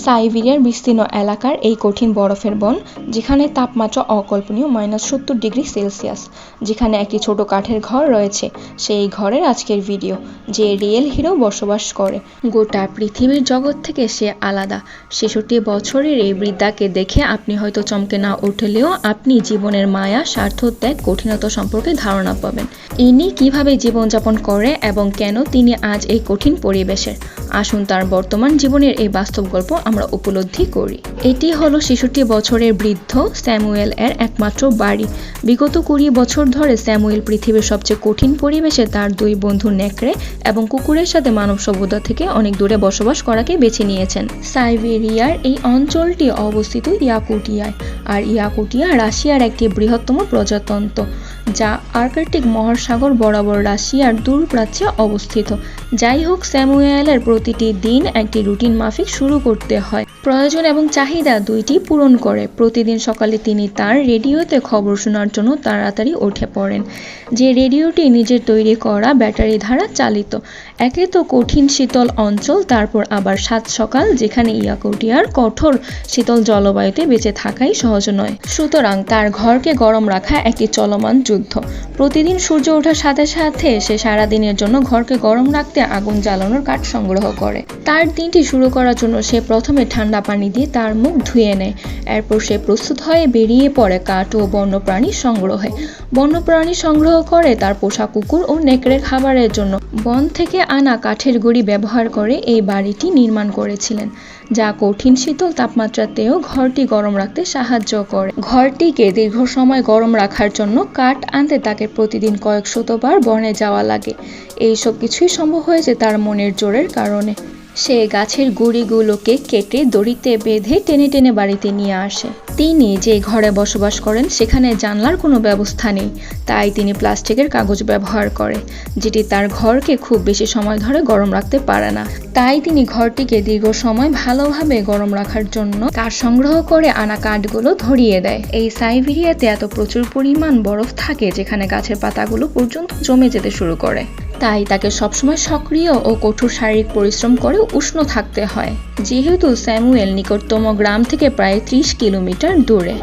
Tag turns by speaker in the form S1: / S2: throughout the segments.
S1: সাইবেরিয়ার বিস্তীর্ণ এলাকার এই কঠিন বরফের বন, যেখানে তাপমাত্রা অকল্পনীয় -70°C, যেখানে একটি ছোট কাঠের ঘর রয়েছে, সেই ঘরের আজকের ভিডিও। যে রিয়েল হিরো বসবাস করে। গোটা পৃথিবীর জগৎ থেকে সে আলাদা। 66 বছরের এই বৃদ্ধাকে দেখে আপনি হয়তো চমকে না উঠলেও আপনি জীবনের মায়া, স্বার্থ ত্যাগ, কঠিনতা সম্পর্কে ধারণা পাবেন। ইনি কিভাবে জীবনযাপন করে এবং কেন তিনি আজ এই কঠিন পরিবেশের। আসুন তার বর্তমান জীবনের এই বাস্তব গল্প আমরা উপলব্ধি করি। এটি হলো 66 বছরের বৃদ্ধ স্যামুয়েল এর একমাত্র বাড়ি। বিগত 20 বছর ধরে স্যামুয়েল পৃথিবীর সবচেয়ে কঠিন পরিবেশে তার 2 বন্ধু নেকড়ে এবং কুকুরের সাথে মানব সভ্যতা থেকে অনেক দূরে বসবাস করাকে বেছে নিয়েছেন। সাইবেরিয়ার এই অঞ্চলটি অবস্থিত ইয়াকুটিয়ায়, আর ইয়াকুটিয়া রাশিয়ার একটি বৃহত্তম প্রজাতন্ত্র, যা আর্কটিক মহাসাগর বরাবর রাশিয়ার দূর প্রাচ্যে অবস্থিত। যাই হোক, স্যামুয়েলের প্রতিটি দিন একটি রুটিন মাফিক শুরু করতে হয়। প্রয়োজন এবং চাহিদা দুইটি পূরণ করে। প্রতিদিন সকালে তিনি তার রেডিওতে খবর শোনার জন্য তাড়াতাড়ি উঠে পড়েন, যে রেডিওটি নিজের তৈরি করা ব্যাটারি দ্বারা চালিত। একে তো কঠিন শীতল অঞ্চল, তারপর আবার সাত সকাল, যেখানে ইয়াকুটিয়ার কঠোর শীতল জলবায়ুতে বেঁচে থাকাই সহজ নয়। সুতরাং তার ঘরকে গরম রাখা একটি চলমান যুদ্ধ। প্রতিদিন সূর্য ওঠার সাথে সাথে সে সারাদিনের জন্য ঘরকে গরম রাখতে আগুন জ্বালানোর কাঠ সংগ্রহ করে। তার দিনটি শুরু করার জন্য সে প্রথমে ঠান্ডা পানি দিয়ে তার মুখ ধুয়ে নেয়। এরপর সে প্রস্তুত হয়ে বেরিয়ে পড়ে কাঠ ও বন্যপ্রাণী সংগ্রহে। বন্যপ্রাণী সংগ্রহ করে তার পোষা কুকুর ও নেকড়ের খাবারের জন্য। বন থেকে আনা কাঠের গুঁড়ি ব্যবহার করে এই বাড়িটি নির্মাণ করেছিলেন, যা কঠিন শীতল তাপমাত্রাতেও ঘরটি গরম রাখতে সাহায্য করে। ঘরটিকে দীর্ঘ সময় গরম রাখার জন্য কাঠ আনতে তাকে প্রতিদিন কয়েক শতবার বনে যাওয়া লাগে। এই সব কিছুই সম্ভব হয়েছে তার মনের জোরের কারণে। সে গাছের গুঁড়িগুলোকে কেটে দড়িতে বেঁধে টেনে টেনে বাড়িতে নিয়ে আসে। তিনি যে ঘরে বসবাস করেন সেখানে জানলার কোনো ব্যবস্থা নেই, তাই তিনি প্লাস্টিকের কাগজ ব্যবহার করে, যেটি তার ঘরকে খুব বেশি সময় ধরে গরম রাখতে পারে না। তাই তিনি ঘরটিকে দীর্ঘ সময় ভালোভাবে গরম রাখার জন্য তার সংগ্রহ করে আনা কাঠগুলো ধরিয়ে দেয়। এই সাইবেরিয়াতে এত প্রচুর পরিমাণ বরফ থাকে যেখানে গাছের পাতাগুলো পর্যন্ত জমে যেতে শুরু করে। তাই তাকে সবসময় সক্রিয় ও কঠোর শারীরিক পরিশ্রম করে উষ্ণ থাকতে হয়। যেহেতু স্যামুয়েল নিকটতম গ্রাম থেকে প্রায় 30 কিলোমিটার দূরে,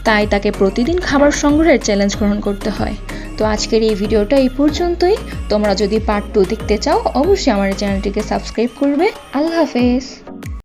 S1: তাই তাকে প্রতিদিন খাবার সংগ্রহের চ্যালেঞ্জ গ্রহণ করতে হয়। তো আজকের এই ভিডিওটা এই পর্যন্তই। তোমরা যদি পার্ট 2 দেখতে চাও, অবশ্যই আমার চ্যানেলটিকে সাবস্ক্রাইব করবে। আল্লাহ হাফেজ।